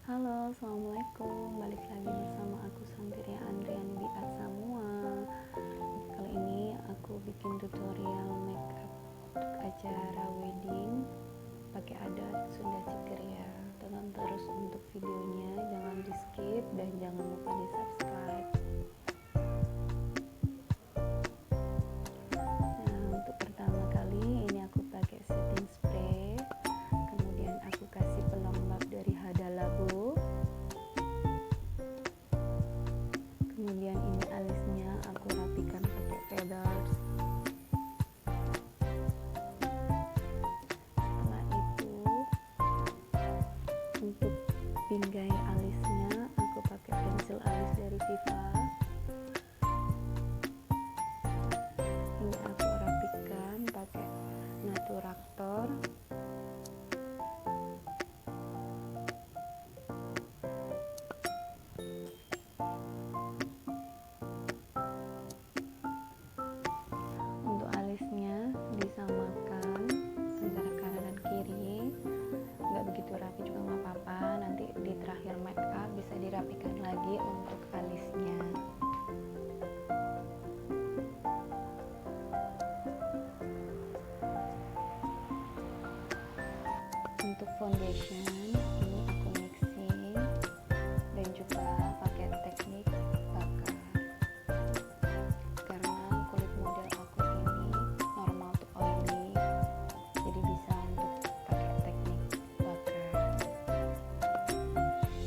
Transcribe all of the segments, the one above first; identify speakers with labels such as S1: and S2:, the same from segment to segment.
S1: Halo, assalamualaikum. Balik lagi bersama aku Santiria Andriani di Art Semua. Kali ini aku bikin tutorial makeup untuk acara wedding pakai adat Sunda Sikeria. Tonton terus untuk videonya, jangan di skip dan jangan lupa di subscribe. Nah, untuk pertama kali ini aku pakai setting spray. Kemudian aku kasih pelembab dari Hada Labo. Kemudian ini alisnya aku rapikan pakai feathers. Setelah itu untuk pinggai alisnya aku pakai pensil alis dari Viva. Ini aku rapikan pakai Naturaktor. Untuk alisnya disamakan antara kanan dan kiri, nggak begitu rapi juga nggak apa-apa, nanti di terakhir make up bisa dirapikan lagi untuk alisnya. Untuk foundation ini aku mixing dan juga pakai teknik bakar karena kulit model aku ini normal to oily, jadi bisa untuk pakai teknik bakar.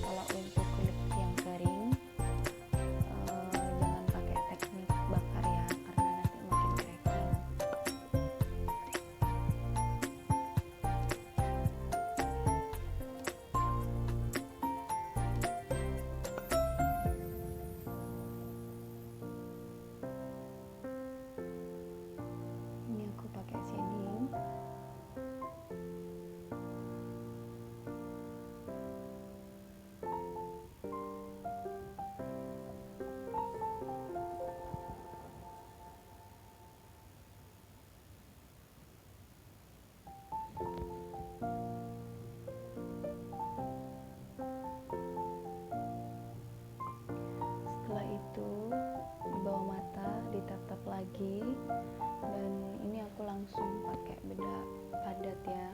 S1: Kalau untuk kulit yang kering jangan pakai teknik bakar ya, karena nanti makin cracking. Ini aku pakai shading. Setelah itu di bawah mata ditatap lagi, dan ini aku langsung pakai bedak padat ya.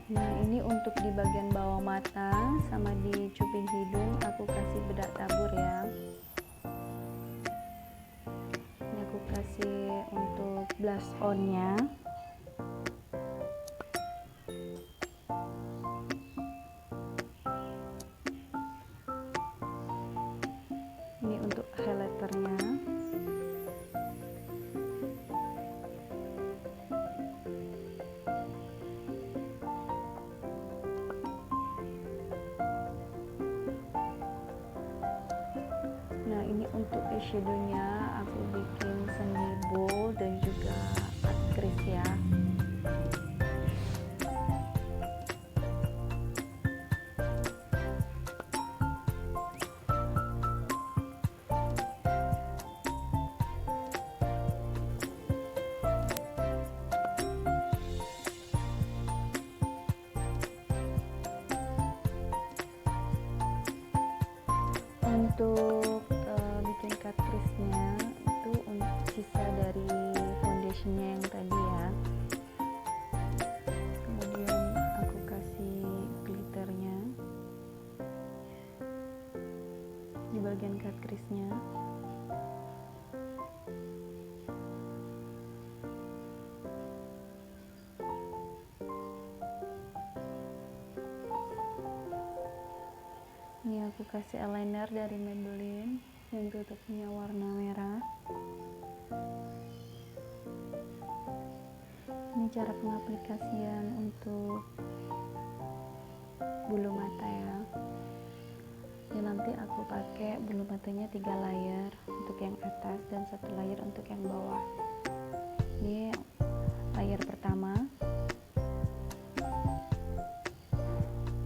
S1: Nah, ini untuk di bagian bawah mata sama di cuping hidung aku kasih bedak tabur ya. Ini aku kasih untuk blush on-nya. Ini untuk highlighternya. Nah, ini untuk eyeshadownya aku bikin seni bold dan juga cut crease ya. Untuk bikin cut crease-nya itu sisa dari foundationnya yang tadi ya. Kemudian aku kasih glitternya di bagian cut crease-nya. Ini aku kasih eyeliner dari Maybelline yang tutupnya warna merah. Ini cara pengaplikasian untuk bulu mata ya. nanti aku pakai bulu matanya 3 layer untuk yang atas dan 1 layer untuk yang bawah. Ini layer pertama,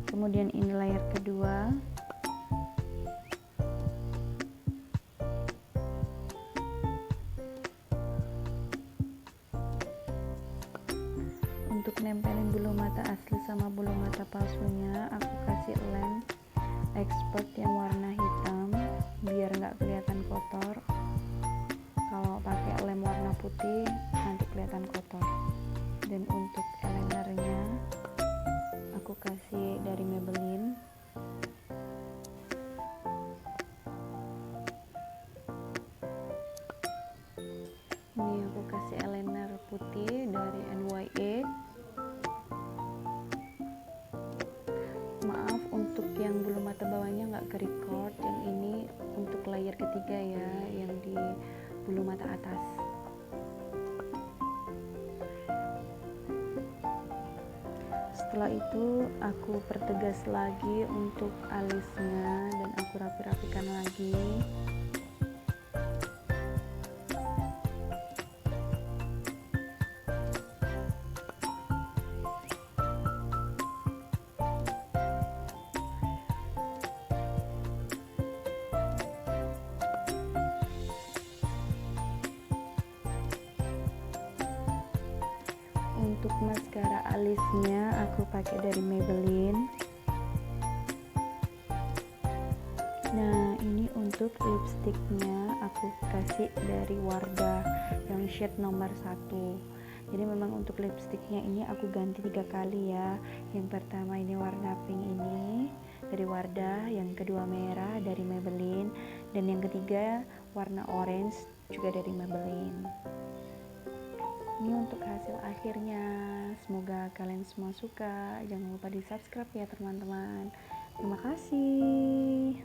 S1: kemudian ini layer kedua, untuk nempelin bulu mata asli sama bulu mata palsunya aku kasih lem expert yang warna hitam biar nggak kelihatan kotor. Kalau pakai lem warna putih nanti kelihatan kotor. Dan untuk eyelinernya aku kasih dari Maybelline. Ini aku kasih eyeliner putih dari NYX. Maaf untuk yang bulu mata bawahnya nggak ke-record, yang ini untuk layer ketiga ya, yang di bulu mata atas. Setelah itu aku pertegas lagi untuk alisnya dan aku rapi-rapikan lagi. Untuk maskara alisnya aku pakai dari Maybelline. Nah, ini untuk lipstiknya aku kasih dari Wardah yang shade nomor 1. Jadi memang untuk lipstiknya ini aku ganti 3 kali ya. Yang pertama ini warna pink ini dari Wardah, yang kedua merah dari Maybelline, dan yang ketiga warna orange juga dari Maybelline. Ini untuk hasil akhirnya. Semoga kalian semua suka. Jangan lupa di subscribe ya teman-teman. Terima kasih.